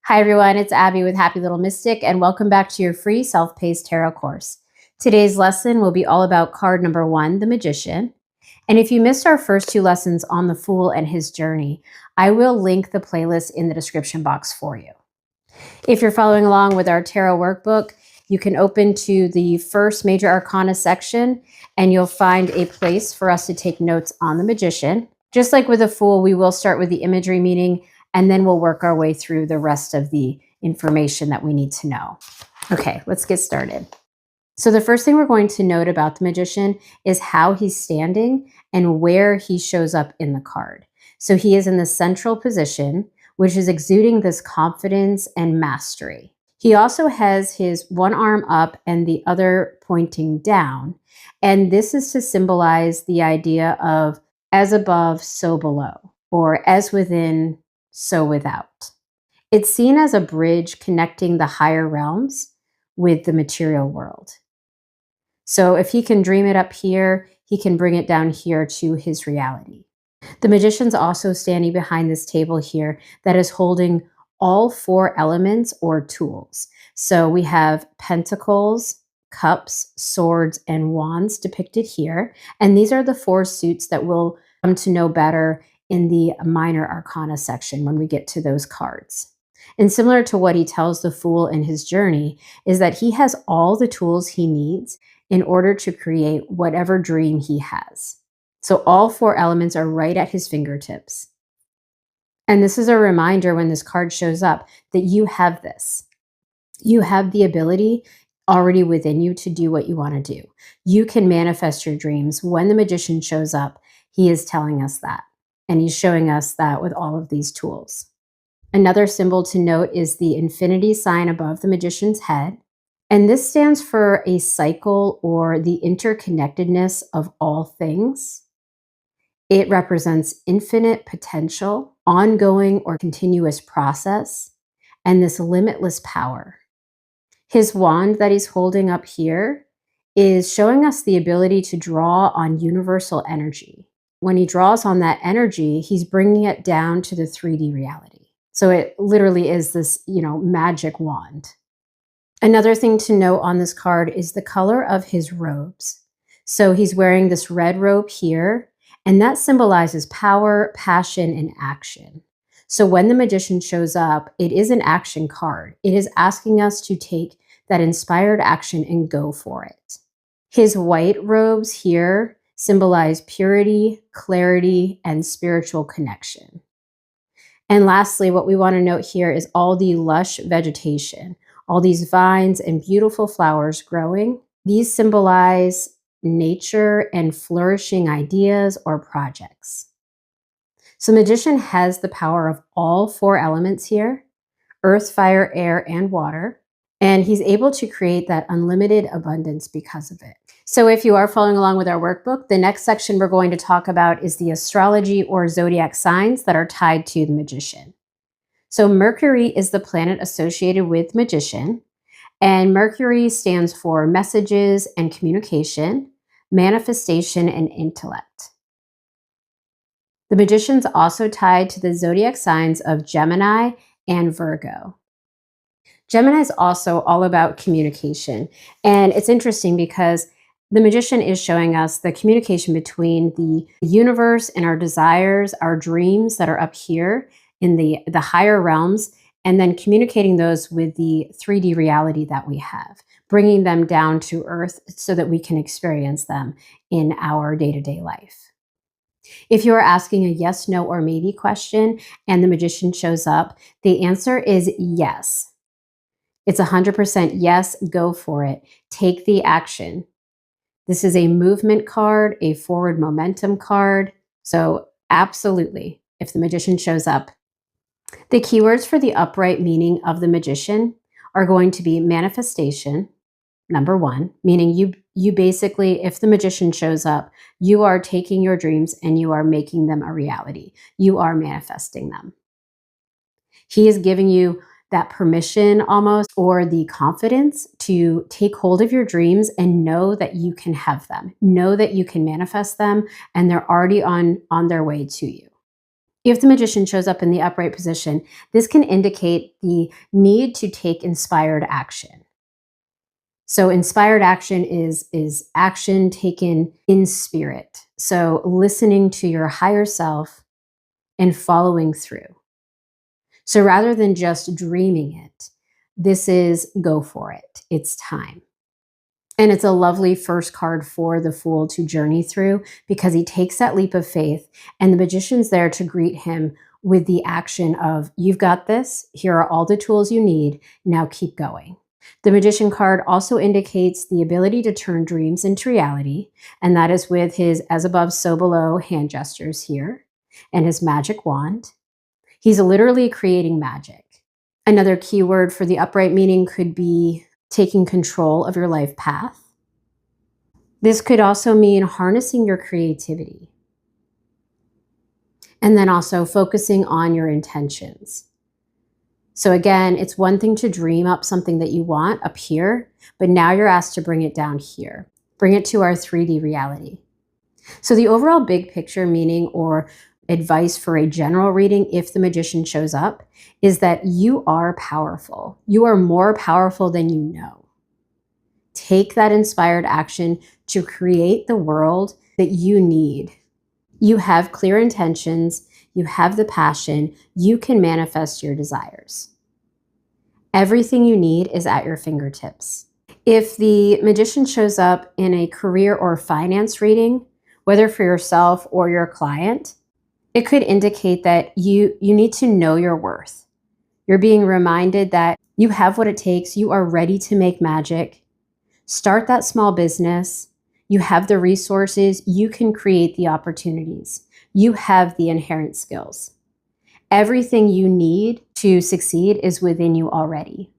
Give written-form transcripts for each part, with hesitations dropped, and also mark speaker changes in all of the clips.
Speaker 1: Hi everyone, it's Abby with Happy Little Mystic, and welcome back to your free self-paced tarot course. Today's lesson will be all about card number 1, the Magician. And if you missed our first 2 lessons on the Fool and his journey, I will link the playlist in the description box for you. If you're following along with our tarot workbook, you can open to the first Major Arcana section and you'll find a place for us to take notes on the Magician. Just like with the Fool, we will start with the imagery meaning and then we'll work our way through the rest of the information that we need to know. Okay, let's get started. So the first thing we're going to note about the Magician is how he's standing and where he shows up in the card. So he is in the central position, which is exuding this confidence and mastery. He also has his one arm up and the other pointing down. And this is to symbolize the idea of as above, so below, or as within, so without. It's seen as a bridge connecting the higher realms with the material world. So if he can dream it up here, he can bring it down here to his reality. The Magician's also standing behind this table here that is holding all 4 elements or tools. So we have pentacles, cups, swords, and wands depicted here. And these are the 4 suits that we'll come to know better in the Minor Arcana section when we get to those cards. And similar to what he tells the Fool in his journey is that he has all the tools he needs in order to create whatever dream he has. So all 4 elements are right at his fingertips. And this is a reminder when this card shows up that you have this. You have the ability already within you to do what you want to do. You can manifest your dreams. When the Magician shows up, he is telling us that. And he's showing us that with all of these tools. Another symbol to note is the infinity sign above the Magician's head. And this stands for a cycle or the interconnectedness of all things. It represents infinite potential, ongoing or continuous process, and this limitless power. His wand that he's holding up here is showing us the ability to draw on universal energy. When he draws on that energy, he's bringing it down to the 3D reality. So it literally is this, magic wand. Another thing to note on this card is the color of his robes. So he's wearing this red robe here, and that symbolizes power, passion, and action. So when the Magician shows up, it is an action card. It is asking us to take that inspired action and go for it. His white robes here symbolize purity, clarity, and spiritual connection. And lastly, what we want to note here is all the lush vegetation, all these vines and beautiful flowers growing. These symbolize nature and flourishing ideas or projects. So Magician has the power of all 4 elements here, earth, fire, air, and water. And he's able to create that unlimited abundance because of it. So if you are following along with our workbook, the next section we're going to talk about is the astrology or zodiac signs that are tied to the Magician. So Mercury is the planet associated with Magician, and Mercury stands for messages and communication, manifestation, and intellect. The Magician's also tied to the zodiac signs of Gemini and Virgo. Gemini is also all about communication. And it's interesting because the Magician is showing us the communication between the universe and our desires, our dreams that are up here in the higher realms, and then communicating those with the 3D reality that we have, bringing them down to earth so that we can experience them in our day-to-day life. If you are asking a yes, no, or maybe question and the Magician shows up, the answer is yes. It's 100% yes, go for it. Take the action. This is a movement card, a forward momentum card. So absolutely, if the Magician shows up. The keywords for the upright meaning of the Magician are going to be manifestation, number 1, meaning you basically, if the Magician shows up, you are taking your dreams and you are making them a reality. You are manifesting them. He is giving you that permission almost, or the confidence to take hold of your dreams and know that you can have them, know that you can manifest them, and they're already on their way to you. If the Magician shows up in the upright position, this can indicate the need to take inspired action. So inspired action is action taken in spirit. So listening to your higher self and following through. So rather than just dreaming it, this is go for it. It's time. And it's a lovely first card for the Fool to journey through because he takes that leap of faith and the Magician's there to greet him with the action of, you've got this, here are all the tools you need, now keep going. The Magician card also indicates the ability to turn dreams into reality, and that is with his as above, so below hand gestures here and his magic wand. He's literally creating magic. Another keyword for the upright meaning could be taking control of your life path. This could also mean harnessing your creativity. And then also focusing on your intentions. So again, it's one thing to dream up something that you want up here, but now you're asked to bring it down here. Bring it to our 3D reality. So the overall big picture meaning or advice for a general reading, if the Magician shows up, is that you are powerful. You are more powerful than you know. Take that inspired action to create the world that you need. You have clear intentions. You have the passion. You can manifest your desires. Everything you need is at your fingertips. If the Magician shows up in a career or finance reading, whether for yourself or your client, it could indicate that you need to know your worth. You're being reminded that you have what it takes. You are ready to make magic. Start that small business. You have the resources. You can create the opportunities. You have the inherent skills. Everything you need to succeed is within you already.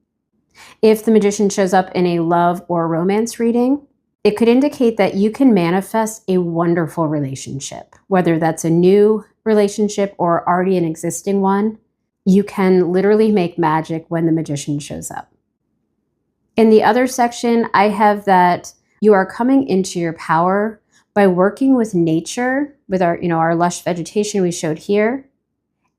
Speaker 1: If the Magician shows up in a love or romance reading, it could indicate that you can manifest a wonderful relationship, whether that's a new relationship or already an existing one. You can literally make magic when the Magician shows up. In the other section, I have that you are coming into your power by working with nature, with our lush vegetation we showed here,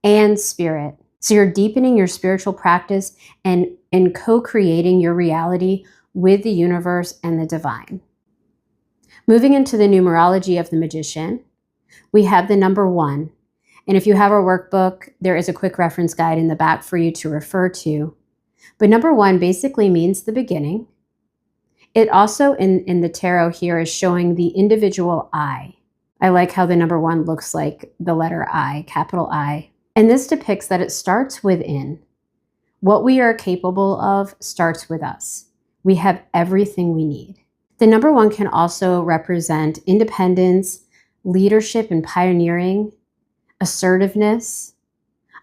Speaker 1: and spirit. So you're deepening your spiritual practice and co-creating your reality with the universe and the divine. Moving into the numerology of the Magician, we have the number 1. And if you have our workbook, there is a quick reference guide in the back for you to refer to. But number 1 basically means the beginning. It also in the tarot here is showing the individual I. I like how the number 1 looks like the letter I, capital I. And this depicts that it starts within. What we are capable of starts with us. We have everything we need. The number 1 can also represent independence, leadership and pioneering, assertiveness,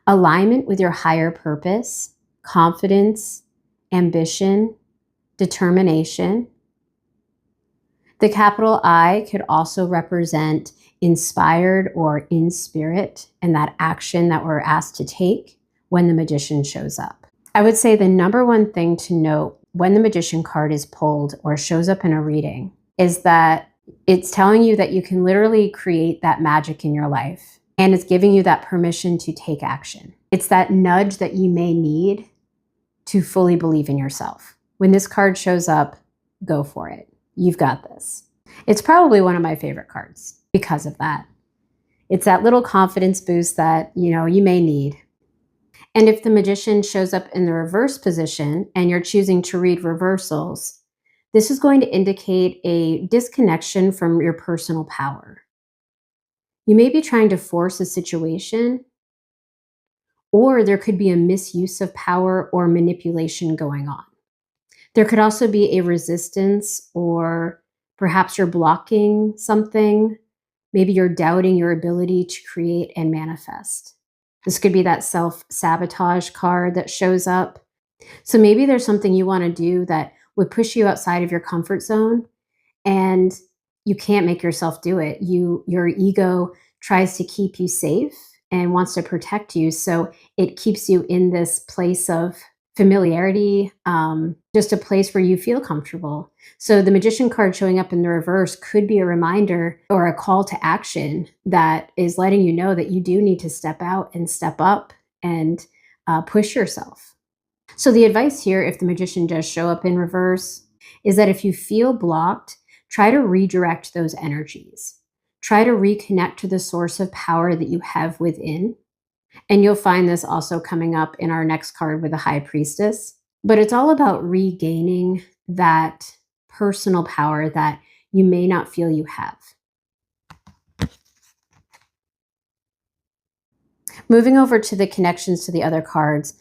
Speaker 1: alignment with your higher purpose, confidence, ambition, determination. The capital I could also represent inspired or in spirit and that action that we're asked to take when the Magician shows up. I would say the number 1 thing to note when the Magician card is pulled or shows up in a reading is that it's telling you that you can literally create that magic in your life, and it's giving you that permission to take action. It's that nudge that you may need to fully believe in yourself. When this card shows up, go for it. You've got this. It's probably one of my favorite cards because of that. It's that little confidence boost that, you may need. And if the Magician shows up in the reverse position and you're choosing to read reversals, this is going to indicate a disconnection from your personal power. You may be trying to force a situation, or there could be a misuse of power or manipulation going on. There could also be a resistance, or perhaps you're blocking something. Maybe you're doubting your ability to create and manifest. This could be that self-sabotage card that shows up. So maybe there's something you want to do that would push you outside of your comfort zone, and you can't make yourself do it. Your ego tries to keep you safe and wants to protect you. So it keeps you in this place of familiarity, just a place where you feel comfortable. So the Magician card showing up in the reverse could be a reminder or a call to action that is letting you know that you do need to step out and step up and push yourself. So the advice here, if the Magician does show up in reverse, is that if you feel blocked, try to redirect those energies. Try to reconnect to the source of power that you have within. And you'll find this also coming up in our next card with the High Priestess. But it's all about regaining that personal power that you may not feel you have. Moving over to the connections to the other cards,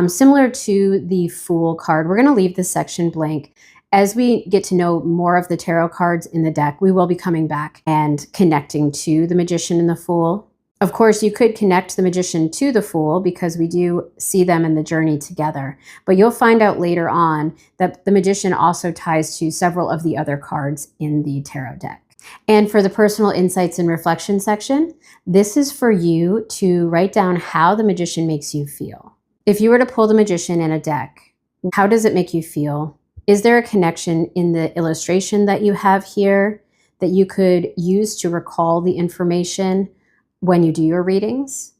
Speaker 1: similar to the Fool card, we're going to leave this section blank. As we get to know more of the tarot cards in the deck, we will be coming back and connecting to the Magician and the Fool. Of course, you could connect the Magician to the Fool because we do see them in the journey together. But you'll find out later on that the Magician also ties to several of the other cards in the tarot deck. And for the personal insights and reflection section, this is for you to write down how the Magician makes you feel. If you were to pull the Magician in a deck, how does it make you feel? Is there a connection in the illustration that you have here that you could use to recall the information when you do your readings?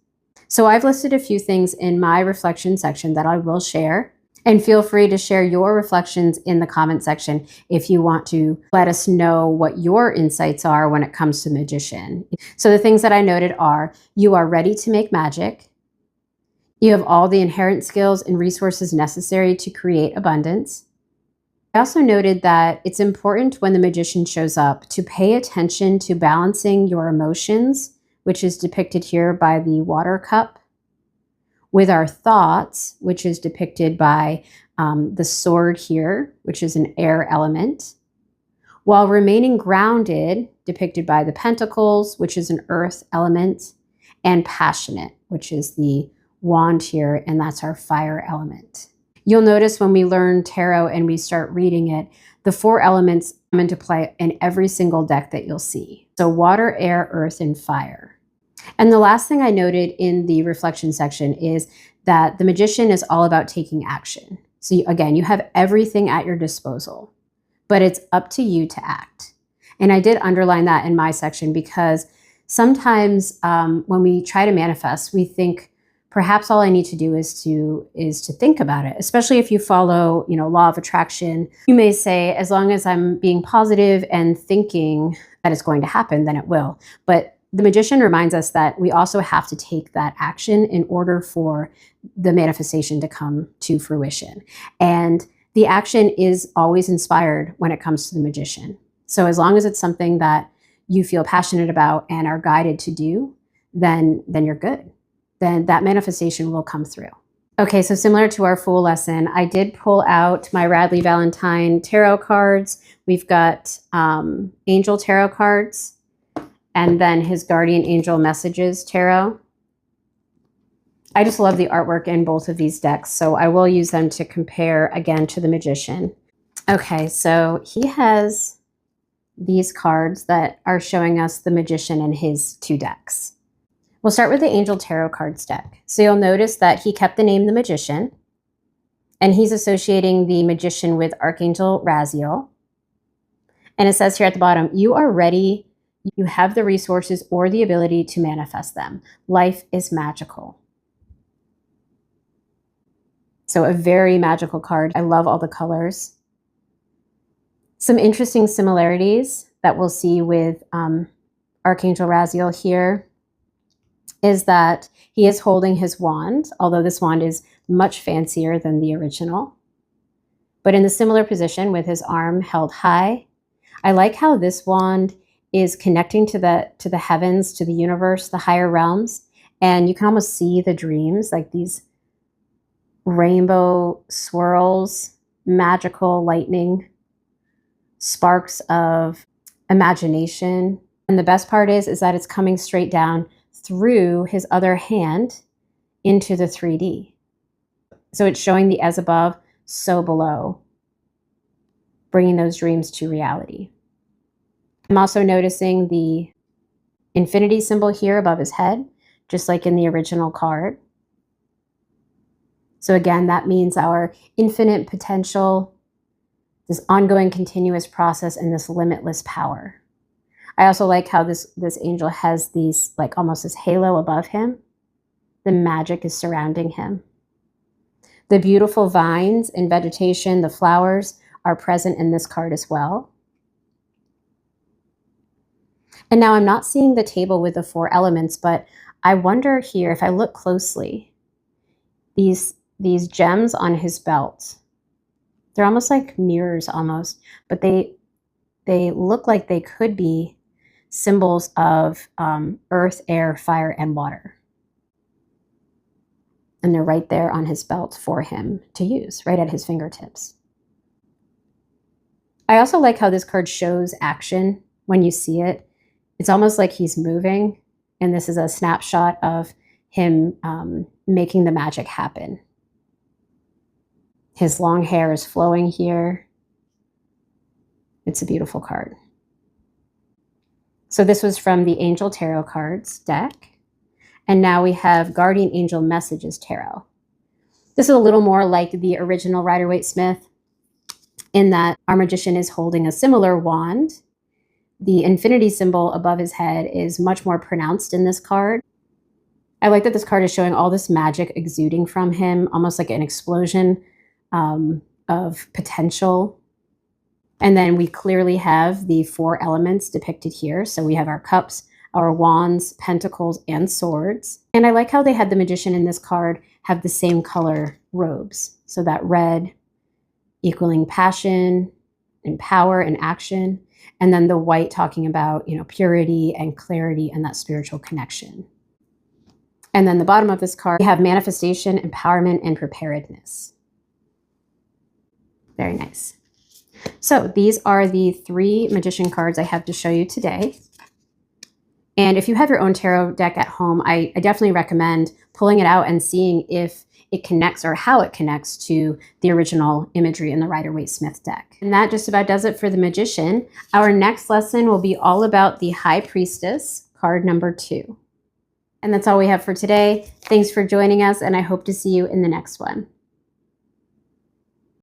Speaker 1: So I've listed a few things in my reflection section that I will share. And feel free to share your reflections in the comment section if you want to let us know what your insights are when it comes to Magician. So the things that I noted are, you are ready to make magic. You have all the inherent skills and resources necessary to create abundance. I also noted that it's important when the Magician shows up to pay attention to balancing your emotions, which is depicted here by the water cup, with our thoughts, which is depicted by the sword here, which is an air element, while remaining grounded, depicted by the pentacles, which is an earth element, and passionate, which is the wand here, and that's our fire element. You'll notice when we learn tarot and we start reading it, the 4 elements come into play in every single deck that you'll see. So water, air, earth, and fire. And the last thing I noted in the reflection section is that the Magician is all about taking action. So again, you have everything at your disposal, but it's up to you to act. And I did underline that in my section because sometimes when we try to manifest, we think perhaps all I need to do is to think about it, especially if you follow, law of attraction. You may say, as long as I'm being positive and thinking that it's going to happen, then it will. But the Magician reminds us that we also have to take that action in order for the manifestation to come to fruition. And the action is always inspired when it comes to the Magician. So as long as it's something that you feel passionate about and are guided to do, then you're good. Then that manifestation will come through. Okay, so similar to our Fool lesson, I did pull out my Radley Valentine tarot cards. We've got angel tarot cards, and then his guardian angel messages tarot. I just love the artwork in both of these decks, so I will use them to compare again to the Magician. Okay, so he has these cards that are showing us the Magician in his 2 decks. We'll start with the Angel Tarot cards deck. So you'll notice that he kept the name the Magician, and he's associating the Magician with Archangel Raziel. And it says here at the bottom, you are ready, you have the resources or the ability to manifest them. Life is magical. So a very magical card. I love all the colors. Some interesting similarities that we'll see with Archangel Raziel here is that he is holding his wand, although this wand is much fancier than the original, but in the similar position with his arm held high. I like how this wand is connecting to the heavens, to the universe, the higher realms, and you can almost see the dreams, like these rainbow swirls, magical lightning, sparks of imagination. And the best part is that it's coming straight down through his other hand into the 3D. So it's showing the as above, so below, bringing those dreams to reality. I'm also noticing the infinity symbol here above his head, just like in the original card. So again, that means our infinite potential, this ongoing continuous process, and this limitless power. I also like how this angel has these, like almost this halo above him. The magic is surrounding him. The beautiful vines and vegetation, the flowers, are present in this card as well. And now I'm not seeing the table with the 4 elements, but I wonder here, if I look closely, these gems on his belt, they're almost like mirrors almost, but they look like they could be symbols of earth, air, fire, and water. And they're right there on his belt for him to use, right at his fingertips. I also like how this card shows action when you see it. It's almost like he's moving, and this is a snapshot of him making the magic happen. His long hair is flowing here. It's a beautiful card. So this was from the Angel Tarot Cards deck. And now we have Guardian Angel Messages Tarot. This is a little more like the original Rider-Waite-Smith in that our magician is holding a similar wand. The infinity symbol above his head is much more pronounced in this card. I like that this card is showing all this magic exuding from him, almost like an explosion of potential. And then we clearly have the 4 elements depicted here. So we have our cups, our wands, pentacles, and swords. And I like how they had the magician in this card have the same color robes. So that red equaling passion and power and action. And then the white talking about, purity and clarity and that spiritual connection. And then the bottom of this card, we have manifestation, empowerment, and preparedness. Very nice. So these are the 3 magician cards I have to show you today. And if you have your own tarot deck at home, I definitely recommend pulling it out and seeing if it connects or how it connects to the original imagery in the Rider-Waite-Smith deck. And that just about does it for the magician. Our next lesson will be all about the High Priestess, card number 2. And that's all we have for today. Thanks for joining us, and I hope to see you in the next one.